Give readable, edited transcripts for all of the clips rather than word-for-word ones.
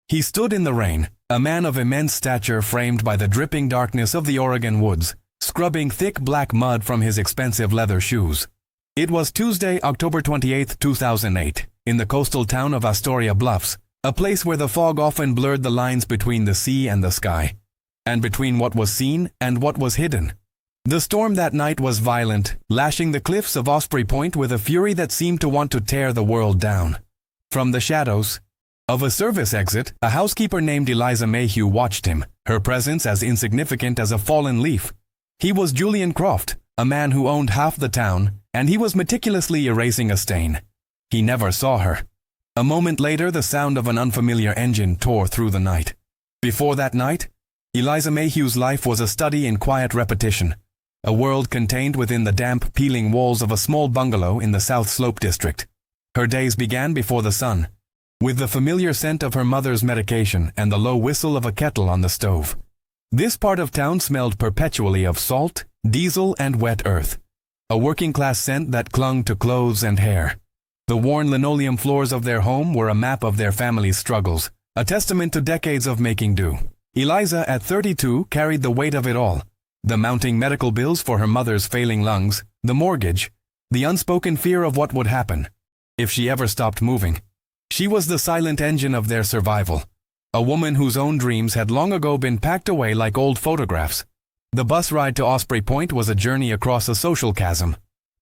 He stood in the rain, a man of immense stature framed by the dripping darkness of the Oregon woods, scrubbing thick black mud from his expensive leather shoes. It was Tuesday, October 28, 2008, in the coastal town of Astoria Bluffs, a place where the fog often blurred the lines between the sea and the sky, and between what was seen and what was hidden. The storm that night was violent, lashing the cliffs of Osprey Point with a fury that seemed to want to tear the world down. From the shadows of a service exit, a housekeeper named Eliza Mayhew watched him, her presence as insignificant as a fallen leaf. He was Julian Croft, a man who owned half the town, and he was meticulously erasing a stain. He never saw her. A moment later, the sound of an unfamiliar engine tore through the night. Before that night, Eliza Mayhew's life was a study in quiet repetition, a world contained within the damp, peeling walls of a small bungalow in the South Slope district. Her days began before the sun, with the familiar scent of her mother's medication and the low whistle of a kettle on the stove. This part of town smelled perpetually of salt, diesel, and wet earth, a working-class scent that clung to clothes and hair. The worn linoleum floors of their home were a map of their family's struggles, a testament to decades of making do. Eliza, at 32, carried the weight of it all: the mounting medical bills for her mother's failing lungs, the mortgage, the unspoken fear of what would happen if she ever stopped moving. She was the silent engine of their survival, a woman whose own dreams had long ago been packed away like old photographs. The bus ride to Osprey Point was a journey across a social chasm.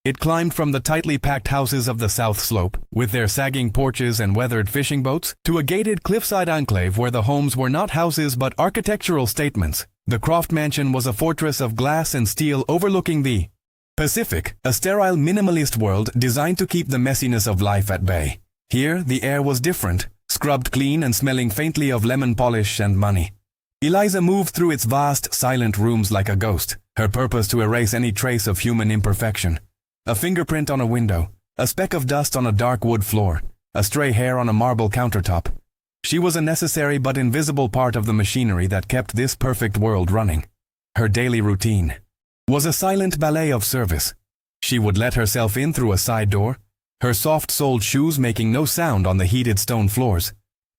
It climbed from the tightly packed houses of the South Slope, with their sagging porches and weathered fishing boats, to a gated cliffside enclave where the homes were not houses but architectural statements. The Croft mansion was a fortress of glass and steel overlooking the Pacific, a sterile minimalist world designed to keep the messiness of life at bay. Here, the air was different, scrubbed clean and smelling faintly of lemon polish and money. Eliza moved through its vast, silent rooms like a ghost, her purpose to erase any trace of human imperfection. A fingerprint on a window, a speck of dust on a dark wood floor, a stray hair on a marble countertop. She was a necessary but invisible part of the machinery that kept this perfect world running. Her daily routine was a silent ballet of service. She would let herself in through a side door, her soft-soled shoes making no sound on the heated stone floors.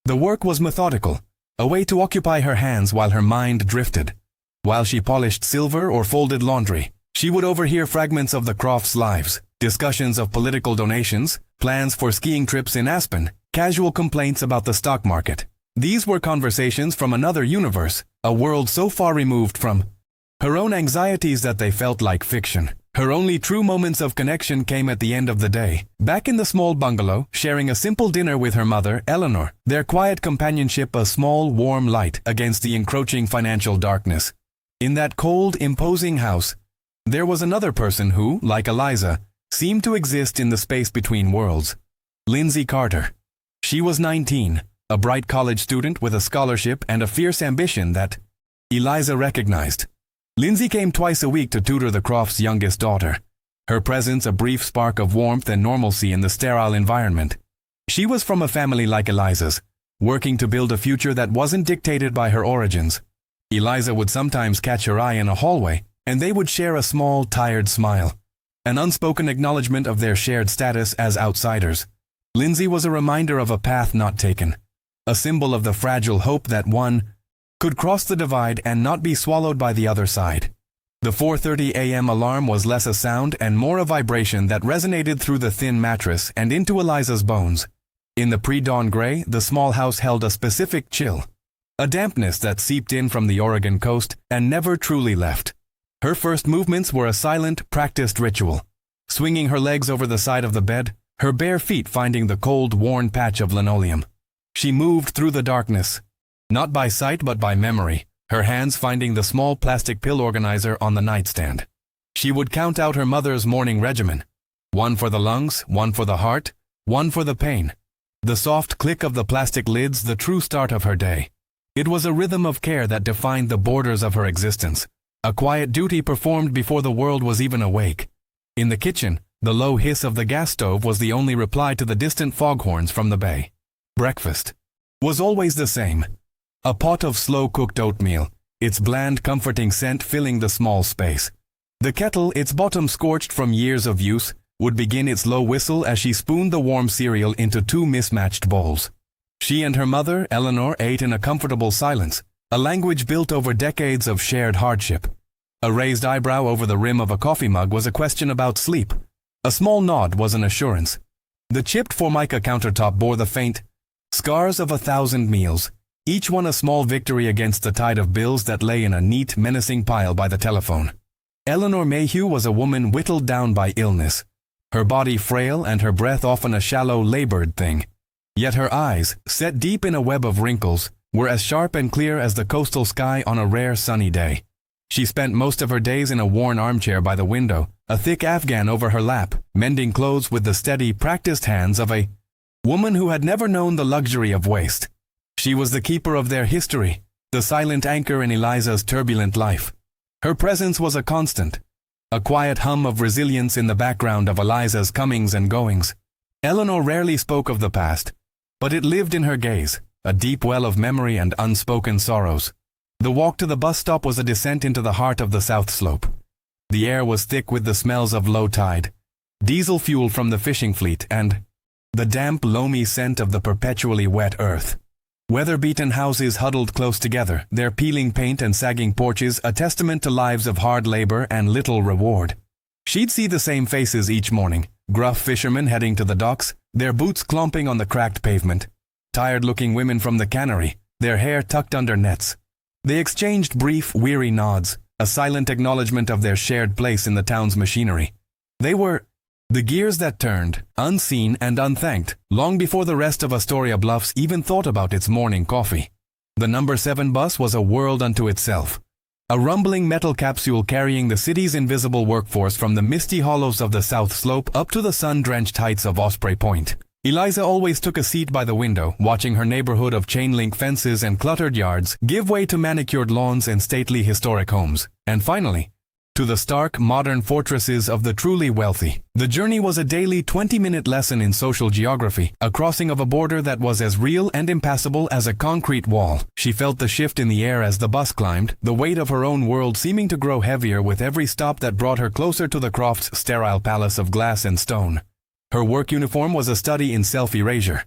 The work was methodical, a way to occupy her hands while her mind drifted. While she polished silver or folded laundry, she would overhear fragments of the Crofts' lives, discussions of political donations, plans for skiing trips in Aspen, casual complaints about the stock market. These were conversations from another universe, a world so far removed from her own anxieties that they felt like fiction. Her only true moments of connection came at the end of the day, back in the small bungalow, sharing a simple dinner with her mother, Eleanor, their quiet companionship a small, warm light against the encroaching financial darkness. In that cold, imposing house, there was another person who, like Eliza, seemed to exist in the space between worlds. Lindsay Carter. She was 19, a bright college student with a scholarship and a fierce ambition that Eliza recognized. Lindsay came twice a week to tutor the Crofts' youngest daughter, her presence a brief spark of warmth and normalcy in the sterile environment. She was from a family like Eliza's, working to build a future that wasn't dictated by her origins. Eliza would sometimes catch her eye in a hallway, and they would share a small, tired smile, an unspoken acknowledgement of their shared status as outsiders. Lindsay was a reminder of a path not taken, a symbol of the fragile hope that one could cross the divide and not be swallowed by the other side. The 4:30 a.m. alarm was less a sound and more a vibration that resonated through the thin mattress and into Eliza's bones. In the pre-dawn gray, the small house held a specific chill, a dampness that seeped in from the Oregon coast and never truly left. Her first movements were a silent, practiced ritual, swinging her legs over the side of the bed, her bare feet finding the cold, worn patch of linoleum. She moved through the darkness, not by sight but by memory, her hands finding the small plastic pill organizer on the nightstand. She would count out her mother's morning regimen. One for the lungs, one for the heart, one for the pain. The soft click of the plastic lids, the true start of her day. It was a rhythm of care that defined the borders of her existence, a quiet duty performed before the world was even awake. In the kitchen, the low hiss of the gas stove was the only reply to the distant foghorns from the bay. Breakfast was always the same. A pot of slow-cooked oatmeal, its bland, comforting scent filling the small space. The kettle, its bottom scorched from years of use, would begin its low whistle as she spooned the warm cereal into two mismatched bowls. She and her mother, Eleanor, ate in a comfortable silence, a language built over decades of shared hardship. A raised eyebrow over the rim of a coffee mug was a question about sleep. A small nod was an assurance. The chipped Formica countertop bore the faint scars of 1,000 meals, each one a small victory against the tide of bills that lay in a neat, menacing pile by the telephone. Eleanor Mayhew was a woman whittled down by illness, her body frail and her breath often a shallow, labored thing. Yet her eyes, set deep in a web of wrinkles, were as sharp and clear as the coastal sky on a rare sunny day. She spent most of her days in a worn armchair by the window, a thick Afghan over her lap, mending clothes with the steady, practiced hands of a woman who had never known the luxury of waste. She was the keeper of their history, the silent anchor in Eliza's turbulent life. Her presence was a constant, a quiet hum of resilience in the background of Eliza's comings and goings. Eleanor rarely spoke of the past, but it lived in her gaze, a deep well of memory and unspoken sorrows. The walk to the bus stop was a descent into the heart of the South Slope. The air was thick with the smells of low tide, diesel fuel from the fishing fleet, and the damp, loamy scent of the perpetually wet earth. Weather-beaten houses huddled close together, their peeling paint and sagging porches a testament to lives of hard labor and little reward. She'd see the same faces each morning, gruff fishermen heading to the docks, their boots clomping on the cracked pavement, tired-looking women from the cannery, their hair tucked under nets. They exchanged brief, weary nods, a silent acknowledgement of their shared place in the town's machinery. They were the gears that turned, unseen and unthanked, long before the rest of Astoria Bluffs even thought about its morning coffee. The number 7 bus was a world unto itself. A rumbling metal capsule carrying the city's invisible workforce from the misty hollows of the South Slope up to the sun-drenched heights of Osprey Point. Eliza always took a seat by the window, watching her neighborhood of chain-link fences and cluttered yards give way to manicured lawns and stately historic homes, and finally, to the stark, modern fortresses of the truly wealthy. The journey was a daily 20-minute lesson in social geography, a crossing of a border that was as real and impassable as a concrete wall. She felt the shift in the air as the bus climbed, the weight of her own world seeming to grow heavier with every stop that brought her closer to the Crofts' sterile palace of glass and stone. Her work uniform was a study in self-erasure.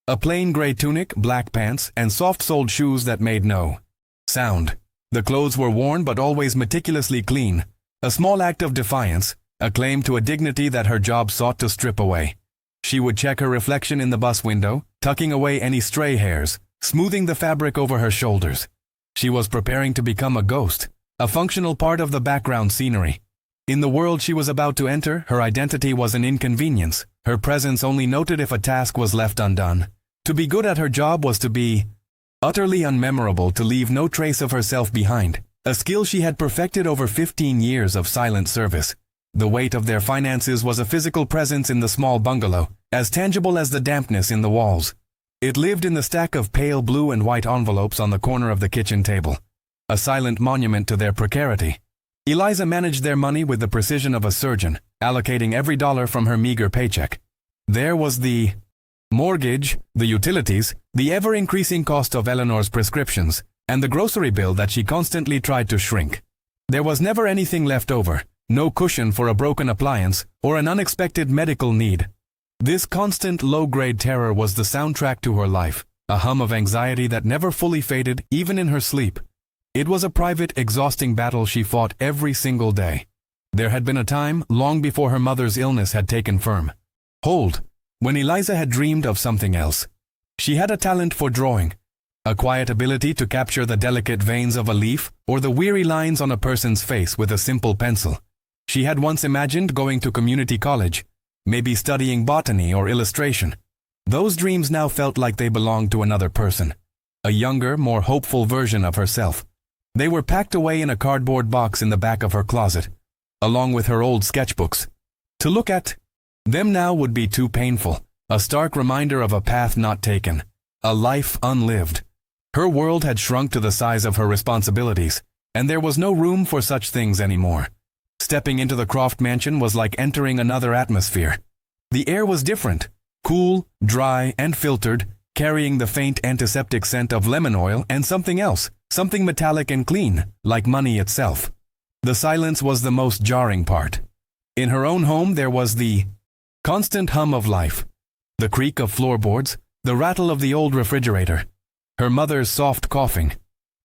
A plain gray tunic, black pants, and soft-soled shoes that made no sound. The clothes were worn but always meticulously clean. A small act of defiance, a claim to a dignity that her job sought to strip away. She would check her reflection in the bus window, tucking away any stray hairs, smoothing the fabric over her shoulders. She was preparing to become a ghost, a functional part of the background scenery. In the world she was about to enter, her identity was an inconvenience, her presence only noted if a task was left undone. To be good at her job was to be utterly unmemorable, to leave no trace of herself behind. A skill she had perfected over 15 years of silent service. The weight of their finances was a physical presence in the small bungalow, as tangible as the dampness in the walls. It lived in the stack of pale blue and white envelopes on the corner of the kitchen table, a silent monument to their precarity. Eliza managed their money with the precision of a surgeon, allocating every dollar from her meager paycheck. There was the mortgage, the utilities, the ever-increasing cost of Eleanor's prescriptions, and the grocery bill that she constantly tried to shrink. There was never anything left over, no cushion for a broken appliance or an unexpected medical need. This constant low-grade terror was the soundtrack to her life, a hum of anxiety that never fully faded even in her sleep. It was a private, exhausting battle she fought every single day. There had been a time, long before her mother's illness had taken firm hold, when Eliza had dreamed of something else. She had a talent for drawing, a quiet ability to capture the delicate veins of a leaf or the weary lines on a person's face with a simple pencil. She had once imagined going to community college, maybe studying botany or illustration. Those dreams now felt like they belonged to another person, a younger, more hopeful version of herself. They were packed away in a cardboard box in the back of her closet, along with her old sketchbooks. To look at them now would be too painful, a stark reminder of a path not taken, a life unlived. Her world had shrunk to the size of her responsibilities, and there was no room for such things anymore. Stepping into the Croft mansion was like entering another atmosphere. The air was different, cool, dry, and filtered, carrying the faint antiseptic scent of lemon oil and something else, something metallic and clean, like money itself. The silence was the most jarring part. In her own home there was the constant hum of life, the creak of floorboards, the rattle of the old refrigerator, her mother's soft coughing.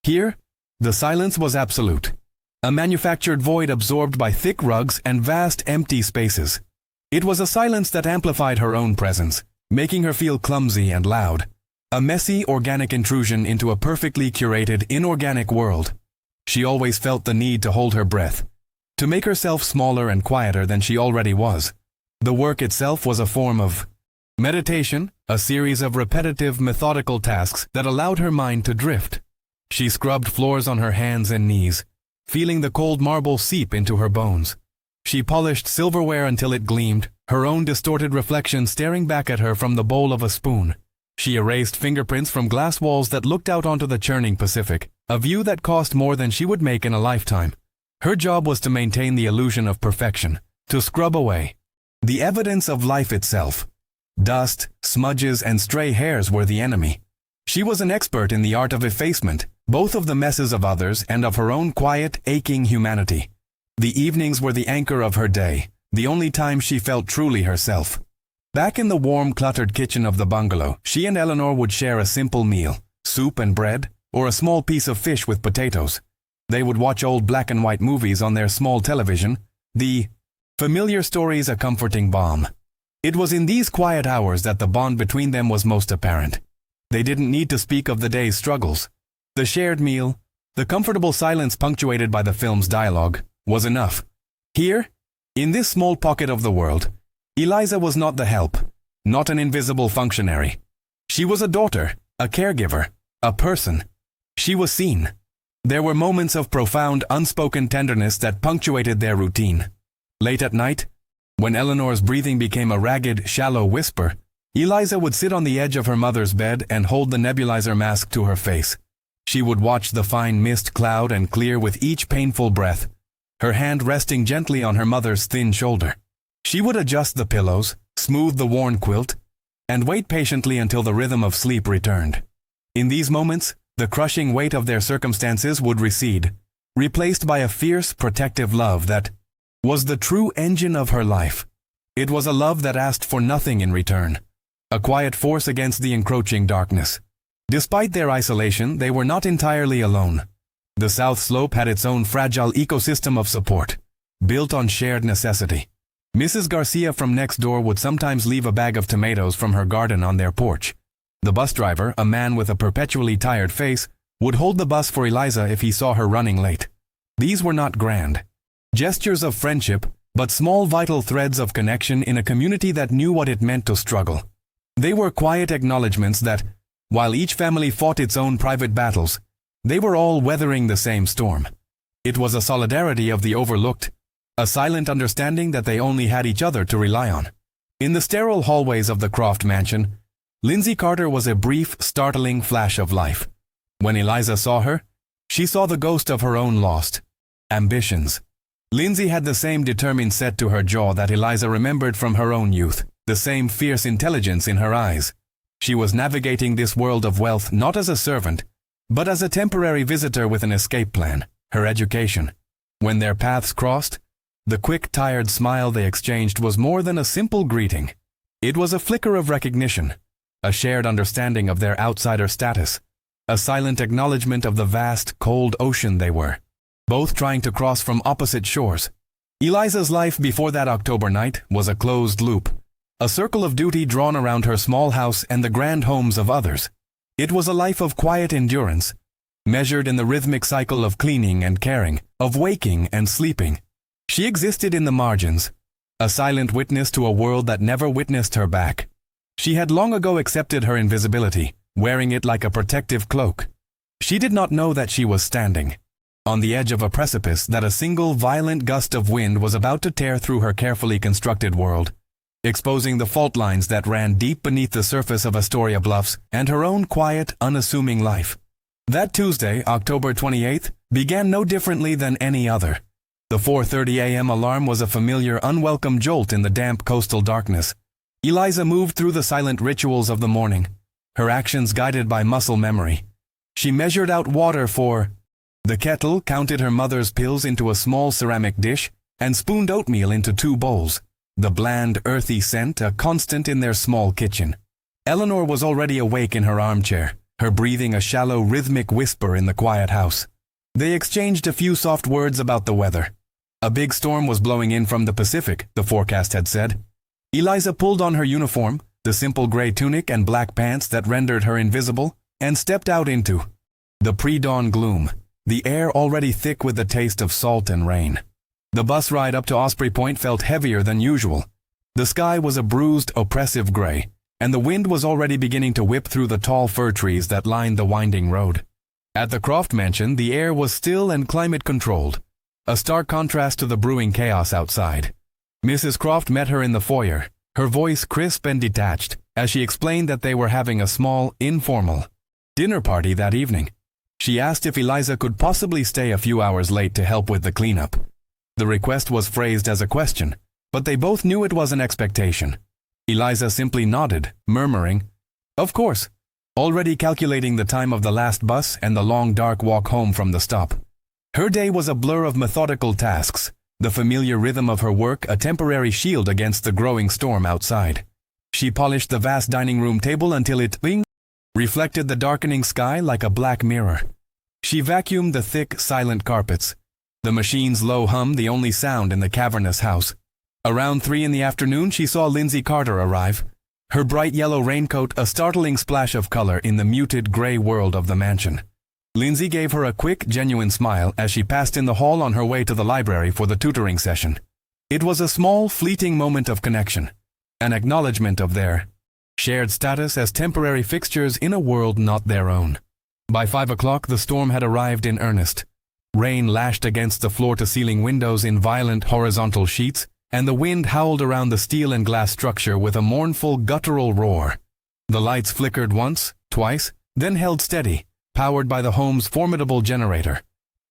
Here, the silence was absolute, a manufactured void absorbed by thick rugs and vast empty spaces. It was a silence that amplified her own presence, making her feel clumsy and loud, a messy organic intrusion into a perfectly curated inorganic world. She always felt the need to hold her breath, to make herself smaller and quieter than she already was. The work itself was a form of meditation, a series of repetitive, methodical tasks that allowed her mind to drift. She scrubbed floors on her hands and knees, feeling the cold marble seep into her bones. She polished silverware until it gleamed, her own distorted reflection staring back at her from the bowl of a spoon. She erased fingerprints from glass walls that looked out onto the churning Pacific, a view that cost more than she would make in a lifetime. Her job was to maintain the illusion of perfection, to scrub away the evidence of life itself. Dust, smudges, and stray hairs were the enemy. She was an expert in the art of effacement, both of the messes of others and of her own quiet, aching humanity. The evenings were the anchor of her day, the only time she felt truly herself. Back in the warm, cluttered kitchen of the bungalow, she and Eleanor would share a simple meal, soup and bread, or a small piece of fish with potatoes. They would watch old black and white movies on their small television, the familiar stories a comforting balm. It was in these quiet hours that the bond between them was most apparent. They didn't need to speak of the day's struggles. The shared meal, the comfortable silence punctuated by the film's dialogue, was enough. Here, in this small pocket of the world, Eliza was not the help, not an invisible functionary. She was a daughter, a caregiver, a person. She was seen. There were moments of profound, unspoken tenderness that punctuated their routine. Late at night, when Eleanor's breathing became a ragged, shallow whisper, Eliza would sit on the edge of her mother's bed and hold the nebulizer mask to her face. She would watch the fine mist cloud and clear with each painful breath, her hand resting gently on her mother's thin shoulder. She would adjust the pillows, smooth the worn quilt, and wait patiently until the rhythm of sleep returned. In these moments, the crushing weight of their circumstances would recede, replaced by a fierce, protective love that was the true engine of her life. It was a love that asked for nothing in return, a quiet force against the encroaching darkness. Despite their isolation, they were not entirely alone. The South Slope had its own fragile ecosystem of support, built on shared necessity. Mrs. Garcia from next door would sometimes leave a bag of tomatoes from her garden on their porch. The bus driver, a man with a perpetually tired face, would hold the bus for Eliza if he saw her running late. These were not grand gestures of friendship, but small vital threads of connection in a community that knew what it meant to struggle. They were quiet acknowledgments that, while each family fought its own private battles, they were all weathering the same storm. It was a solidarity of the overlooked, a silent understanding that they only had each other to rely on. In the sterile hallways of the Croft mansion, Lindsay Carter was a brief, startling flash of life. When Eliza saw her, she saw the ghost of her own lost ambitions. Lindsay had the same determined set to her jaw that Eliza remembered from her own youth, the same fierce intelligence in her eyes. She was navigating this world of wealth not as a servant, but as a temporary visitor with an escape plan, her education. When their paths crossed, the quick, tired smile they exchanged was more than a simple greeting. It was a flicker of recognition, a shared understanding of their outsider status, a silent acknowledgement of the vast, cold ocean they were, both trying to cross from opposite shores. Eliza's life before that October night was a closed loop, a circle of duty drawn around her small house and the grand homes of others. It was a life of quiet endurance, measured in the rhythmic cycle of cleaning and caring, of waking and sleeping. She existed in the margins, a silent witness to a world that never witnessed her back. She had long ago accepted her invisibility, wearing it like a protective cloak. She did not know that she was standing on the edge of a precipice that a single violent gust of wind was about to tear through her carefully constructed world, exposing the fault lines that ran deep beneath the surface of Astoria Bluffs and her own quiet, unassuming life. That Tuesday, October 28th, began no differently than any other. The 4:30 a.m. alarm was a familiar, unwelcome jolt in the damp coastal darkness. Eliza moved through the silent rituals of the morning, her actions guided by muscle memory. She measured out water for the kettle, counted her mother's pills into a small ceramic dish, and spooned oatmeal into 2 bowls, the bland, earthy scent a constant in their small kitchen. Eleanor was already awake in her armchair, her breathing a shallow rhythmic whisper in the quiet house. They exchanged a few soft words about the weather. A big storm was blowing in from the Pacific, the forecast had said. Eliza pulled on her uniform, the simple gray tunic and black pants that rendered her invisible, and stepped out into the pre-dawn gloom, the air already thick with the taste of salt and rain. The bus ride up to Osprey Point felt heavier than usual. The sky was a bruised, oppressive gray, and the wind was already beginning to whip through the tall fir trees that lined the winding road. At the Croft mansion, the air was still and climate-controlled, a stark contrast to the brewing chaos outside. Mrs. Croft met her in the foyer, her voice crisp and detached, as she explained that they were having a small, informal dinner party that evening. She asked if Eliza could possibly stay a few hours late to help with the cleanup. The request was phrased as a question, but they both knew it was an expectation. Eliza simply nodded, murmuring, "Of course," already calculating the time of the last bus and the long dark walk home from the stop. Her day was a blur of methodical tasks, the familiar rhythm of her work a temporary shield against the growing storm outside. She polished the vast dining room table until it reflected the darkening sky like a black mirror. She vacuumed the thick, silent carpets, the machine's low hum the only sound in the cavernous house. Around 3 in the afternoon she saw Lindsay Carter arrive, her bright yellow raincoat a startling splash of color in the muted gray world of the mansion. Lindsay gave her a quick, genuine smile as she passed in the hall on her way to the library for the tutoring session. It was a small, fleeting moment of connection, an acknowledgement of their shared status as temporary fixtures in a world not their own. By 5 o'clock the storm had arrived in earnest. Rain lashed against the floor-to-ceiling windows in violent horizontal sheets, and the wind howled around the steel and glass structure with a mournful, guttural roar. The lights flickered once, twice, then held steady, powered by the home's formidable generator.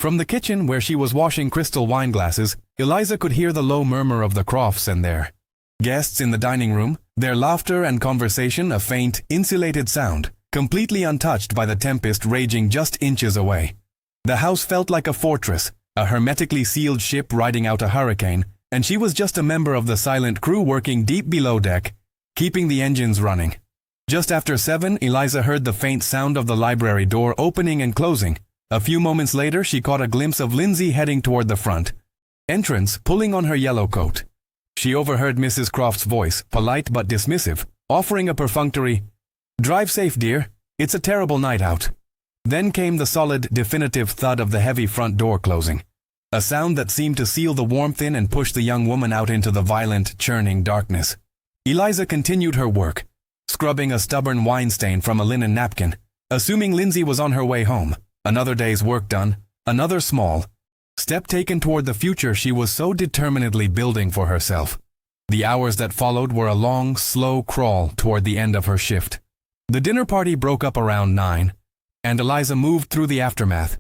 From the kitchen, where she was washing crystal wine glasses, Eliza could hear the low murmur of the Crofts and their guests in the dining room, their laughter and conversation a faint, insulated sound, completely untouched by the tempest raging just inches away. The house felt like a fortress, a hermetically sealed ship riding out a hurricane, and she was just a member of the silent crew working deep below deck, keeping the engines running. Just after 7, Eliza heard the faint sound of the library door opening and closing. A few moments later, she caught a glimpse of Lindsay heading toward the front entrance, pulling on her yellow coat. She overheard Mrs. Croft's voice, polite but dismissive, offering a perfunctory, "Drive safe, dear. It's a terrible night out." Then came the solid, definitive thud of the heavy front door closing, a sound that seemed to seal the warmth in and push the young woman out into the violent, churning darkness. Eliza continued her work, scrubbing a stubborn wine stain from a linen napkin, assuming Lindsay was on her way home. Another day's work done, another small step taken toward the future she was so determinedly building for herself. The hours that followed were a long, slow crawl toward the end of her shift. The dinner party broke up around 9, and Eliza moved through the aftermath,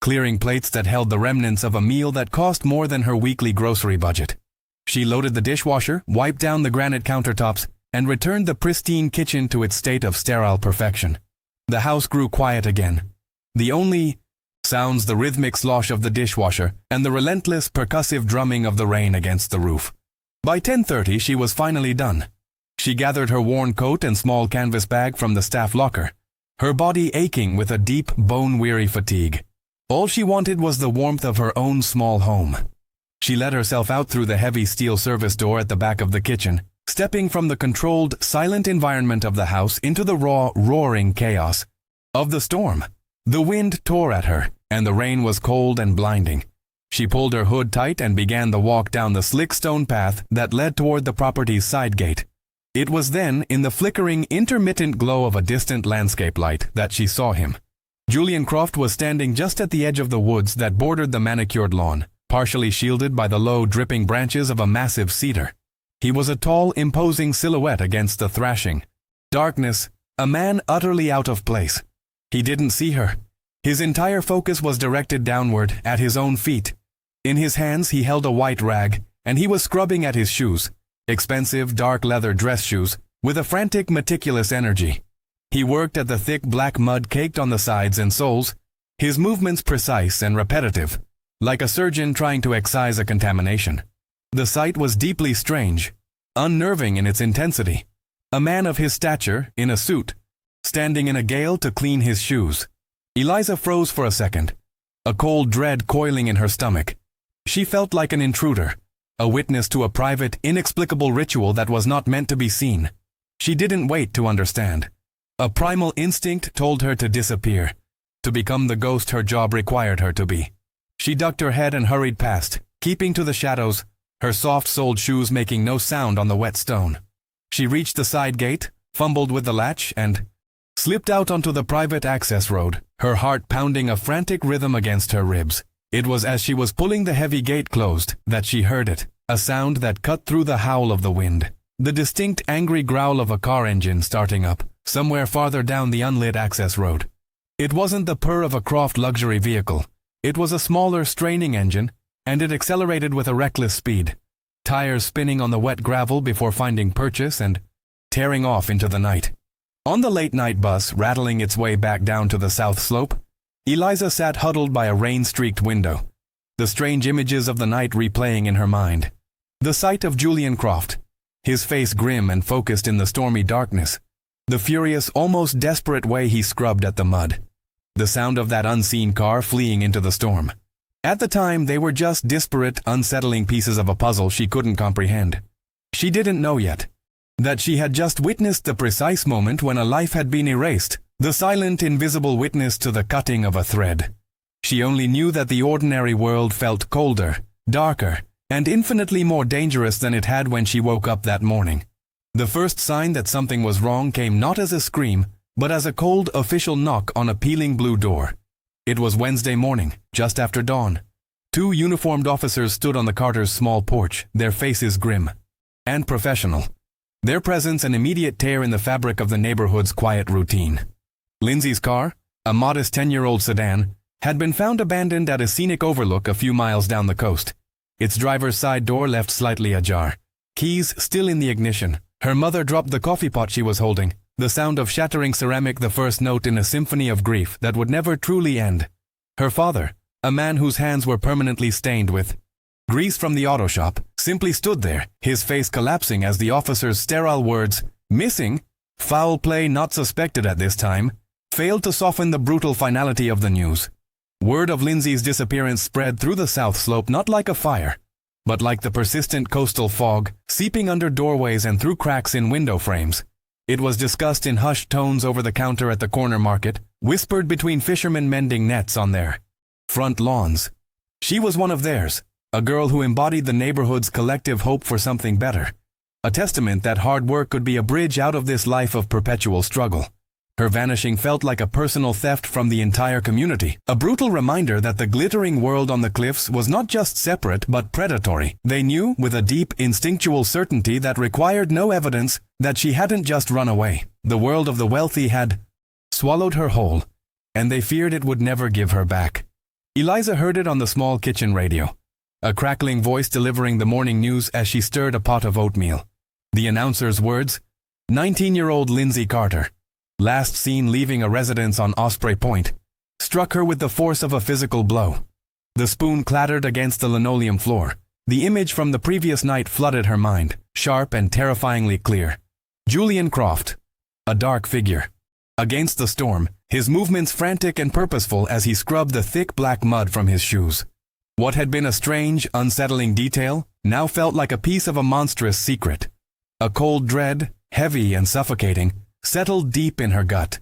clearing plates that held the remnants of a meal that cost more than her weekly grocery budget. She loaded the dishwasher, wiped down the granite countertops, and returned the pristine kitchen to its state of sterile perfection. The house grew quiet again. The only sounds the rhythmic slosh of the dishwasher and the relentless, percussive drumming of the rain against the roof. By 10:30 she was finally done. She gathered her worn coat and small canvas bag from the staff locker, her body aching with a deep, bone-weary fatigue. All she wanted was the warmth of her own small home. She let herself out through the heavy steel service door at the back of the kitchen, stepping from the controlled, silent environment of the house into the raw, roaring chaos of the storm. The wind tore at her, and the rain was cold and blinding. She pulled her hood tight and began the walk down the slick stone path that led toward the property's side gate. It was then, in the flickering, intermittent glow of a distant landscape light, that she saw him. Julian Croft was standing just at the edge of the woods that bordered the manicured lawn, partially shielded by the low, dripping branches of a massive cedar. He was a tall, imposing silhouette against the thrashing darkness, a man utterly out of place. He didn't see her. His entire focus was directed downward, at his own feet. In his hands he held a white rag, and he was scrubbing at his shoes, expensive dark leather dress shoes, with a frantic, meticulous energy. He worked at the thick black mud caked on the sides and soles, his movements precise and repetitive, like a surgeon trying to excise a contamination. The sight was deeply strange, unnerving in its intensity. A man of his stature, in a suit, standing in a gale to clean his shoes. Eliza froze for a second, a cold dread coiling in her stomach. She felt like an intruder, a witness to a private, inexplicable ritual that was not meant to be seen. She didn't wait to understand. A primal instinct told her to disappear, to become the ghost her job required her to be. She ducked her head and hurried past, keeping to the shadows, her soft-soled shoes making no sound on the wet stone. She reached the side gate, fumbled with the latch, and slipped out onto the private access road, her heart pounding a frantic rhythm against her ribs. It was as she was pulling the heavy gate closed that she heard it, a sound that cut through the howl of the wind, the distinct angry growl of a car engine starting up, somewhere farther down the unlit access road. It wasn't the purr of a Croft luxury vehicle. It was a smaller, straining engine, and it accelerated with a reckless speed, tires spinning on the wet gravel before finding purchase and tearing off into the night. On the late-night bus, rattling its way back down to the south slope, Eliza sat huddled by a rain-streaked window, the strange images of the night replaying in her mind. The sight of Julian Croft, his face grim and focused in the stormy darkness, the furious, almost desperate way he scrubbed at the mud, the sound of that unseen car fleeing into the storm. At the time, they were just disparate, unsettling pieces of a puzzle she couldn't comprehend. She didn't know yet that she had just witnessed the precise moment when a life had been erased, the silent, invisible witness to the cutting of a thread. She only knew that the ordinary world felt colder, darker, and infinitely more dangerous than it had when she woke up that morning. The first sign that something was wrong came not as a scream, but as a cold, official knock on a peeling blue door. It was Wednesday morning, just after dawn. Two uniformed officers stood on the Carters' small porch, their faces grim and professional, their presence an immediate tear in the fabric of the neighborhood's quiet routine. Lindsay's car, a modest 10-year-old sedan, had been found abandoned at a scenic overlook a few miles down the coast, its driver's side door left slightly ajar, keys still in the ignition. Her mother dropped the coffee pot she was holding, the sound of shattering ceramic the first note in a symphony of grief that would never truly end. Her father, a man whose hands were permanently stained with grease from the auto shop, simply stood there, his face collapsing as the officer's sterile words, "Missing, foul play not suspected at this time," failed to soften the brutal finality of the news. Word of Lindsay's disappearance spread through the south slope not like a fire, but like the persistent coastal fog, seeping under doorways and through cracks in window frames. It was discussed in hushed tones over the counter at the corner market, whispered between fishermen mending nets on their front lawns. She was one of theirs, a girl who embodied the neighborhood's collective hope for something better, a testament that hard work could be a bridge out of this life of perpetual struggle. Her vanishing felt like a personal theft from the entire community, a brutal reminder that the glittering world on the cliffs was not just separate but predatory. They knew, with a deep, instinctual certainty that required no evidence, that she hadn't just run away. The world of the wealthy had swallowed her whole, and they feared it would never give her back. Eliza heard it on the small kitchen radio, a crackling voice delivering the morning news as she stirred a pot of oatmeal. The announcer's words, 19-year-old Lindsay Carter, last seen leaving a residence on Osprey Point, struck her with the force of a physical blow. The spoon clattered against the linoleum floor. The image from the previous night flooded her mind, sharp and terrifyingly clear. Julian Croft, a dark figure. Against the storm, his movements frantic and purposeful as he scrubbed the thick black mud from his shoes. What had been a strange, unsettling detail now felt like a piece of a monstrous secret. A cold dread, heavy and suffocating, settled deep in her gut.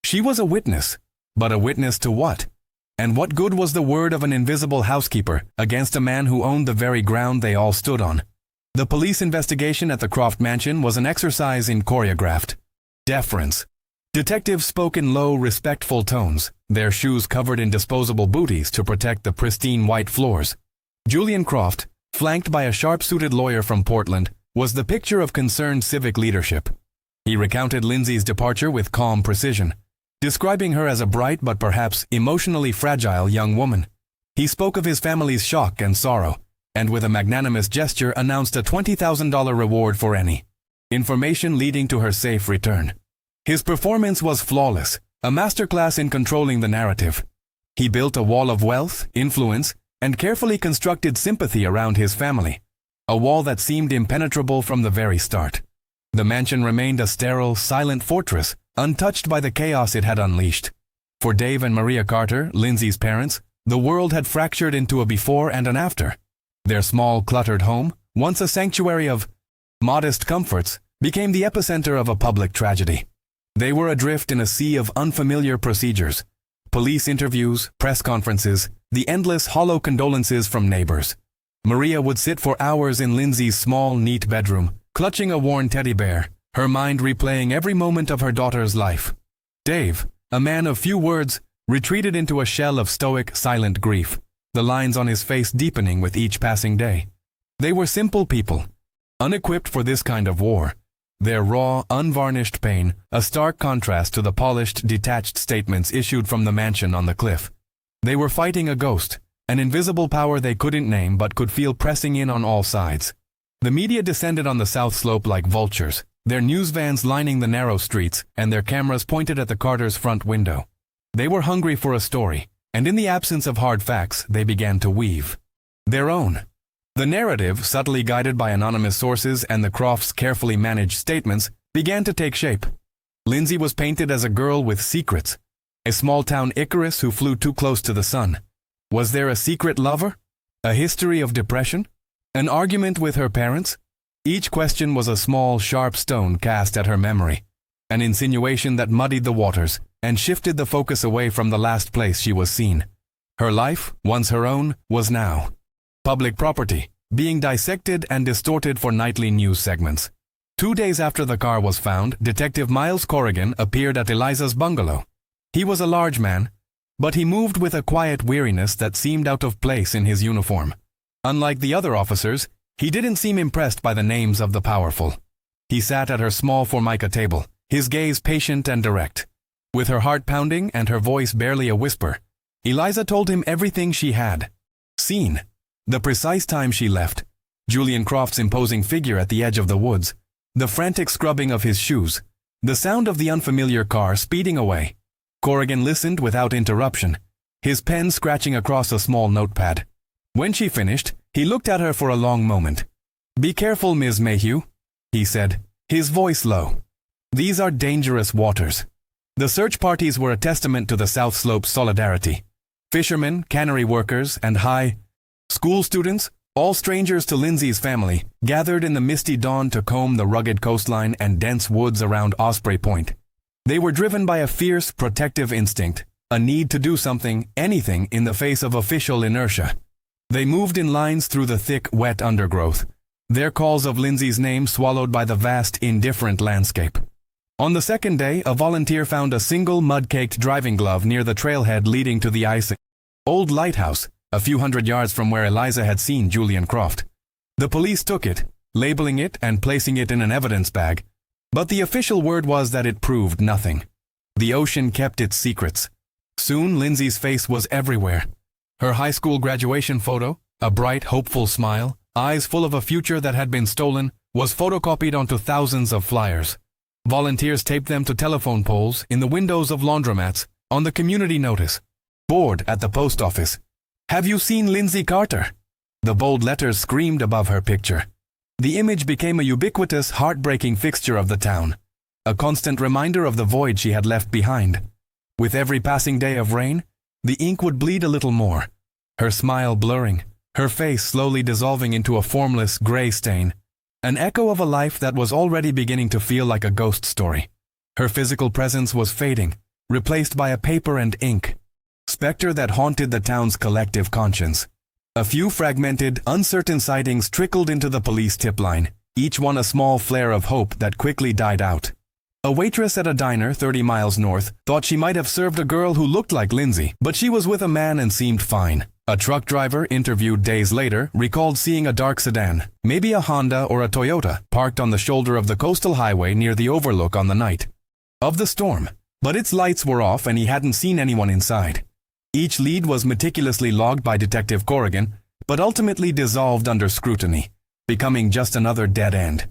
She was a witness, but a witness to what? And what good was the word of an invisible housekeeper against a man who owned the very ground they all stood on? The police investigation at the Croft mansion was an exercise in choreographed deference. Detectives spoke in low, respectful tones, their shoes covered in disposable booties to protect the pristine white floors. Julian Croft, flanked by a sharp-suited lawyer from Portland, was the picture of concerned civic leadership. He recounted Lindsay's departure with calm precision, describing her as a bright but perhaps emotionally fragile young woman. He spoke of his family's shock and sorrow, and with a magnanimous gesture announced a $20,000 reward for any information leading to her safe return. His performance was flawless, a masterclass in controlling the narrative. He built a wall of wealth, influence, and carefully constructed sympathy around his family, a wall that seemed impenetrable from the very start. The mansion remained a sterile, silent fortress, untouched by the chaos it had unleashed. For Dave and Maria Carter, Lindsay's parents, the world had fractured into a before and an after. Their small, cluttered home, once a sanctuary of modest comforts, became the epicenter of a public tragedy. They were adrift in a sea of unfamiliar procedures. Police interviews, press conferences, the endless hollow condolences from neighbors. Maria would sit for hours in Lindsay's small, neat bedroom, clutching a worn teddy bear, her mind replaying every moment of her daughter's life. Dave, a man of few words, retreated into a shell of stoic, silent grief, the lines on his face deepening with each passing day. They were simple people, unequipped for this kind of war. Their raw, unvarnished pain, a stark contrast to the polished, detached statements issued from the mansion on the cliff. They were fighting a ghost, an invisible power they couldn't name but could feel pressing in on all sides. The media descended on the south slope like vultures, their news vans lining the narrow streets and their cameras pointed at the Carters' front window. They were hungry for a story, and in the absence of hard facts, they began to weave their own. The narrative, subtly guided by anonymous sources and the Crofts' carefully managed statements, began to take shape. Lindsay was painted as a girl with secrets, a small-town Icarus who flew too close to the sun. Was there a secret lover? A history of depression? An argument with her parents? Each question was a small, sharp stone cast at her memory, an insinuation that muddied the waters and shifted the focus away from the last place she was seen. Her life, once her own, was now public property, being dissected and distorted for nightly news segments. 2 days after the car was found, Detective Miles Corrigan appeared at Eliza's bungalow. He was a large man, but he moved with a quiet weariness that seemed out of place in his uniform. Unlike the other officers, he didn't seem impressed by the names of the powerful. He sat at her small formica table, his gaze patient and direct. With her heart pounding and her voice barely a whisper, Eliza told him everything she had seen. The precise time she left, Julian Croft's imposing figure at the edge of the woods, the frantic scrubbing of his shoes, the sound of the unfamiliar car speeding away. Corrigan listened without interruption, his pen scratching across a small notepad. When she finished, he looked at her for a long moment. "Be careful, Ms. Mayhew," he said, his voice low. "These are dangerous waters." The search parties were a testament to the South Slope's solidarity. Fishermen, cannery workers, and high school students, all strangers to Lindsay's family, gathered in the misty dawn to comb the rugged coastline and dense woods around Osprey Point. They were driven by a fierce, protective instinct, a need to do something, anything, in the face of official inertia. They moved in lines through the thick, wet undergrowth, their calls of Lindsay's name swallowed by the vast, indifferent landscape. On the second day, a volunteer found a single mud-caked driving glove near the trailhead leading to the old lighthouse, a few hundred yards from where Eliza had seen Julian Croft. The police took it, labeling it and placing it in an evidence bag, but the official word was that it proved nothing. The ocean kept its secrets. Soon Lindsay's face was everywhere. Her high school graduation photo, a bright, hopeful smile, eyes full of a future that had been stolen, was photocopied onto thousands of flyers. Volunteers taped them to telephone poles, in the windows of laundromats, on the community notice board at the post office. "Have you seen Lindsay Carter?" The bold letters screamed above her picture. The image became a ubiquitous, heartbreaking fixture of the town, a constant reminder of the void she had left behind. With every passing day of rain, the ink would bleed a little more, her smile blurring, her face slowly dissolving into a formless, gray stain, an echo of a life that was already beginning to feel like a ghost story. Her physical presence was fading, replaced by a paper and ink specter that haunted the town's collective conscience. A few fragmented, uncertain sightings trickled into the police tip line, each one a small flare of hope that quickly died out. A waitress at a diner 30 miles north thought she might have served a girl who looked like Lindsay, but she was with a man and seemed fine. A truck driver, interviewed days later, recalled seeing a dark sedan, maybe a Honda or a Toyota, parked on the shoulder of the coastal highway near the overlook on the night of the storm. But its lights were off and he hadn't seen anyone inside. Each lead was meticulously logged by Detective Corrigan, but ultimately dissolved under scrutiny, becoming just another dead end.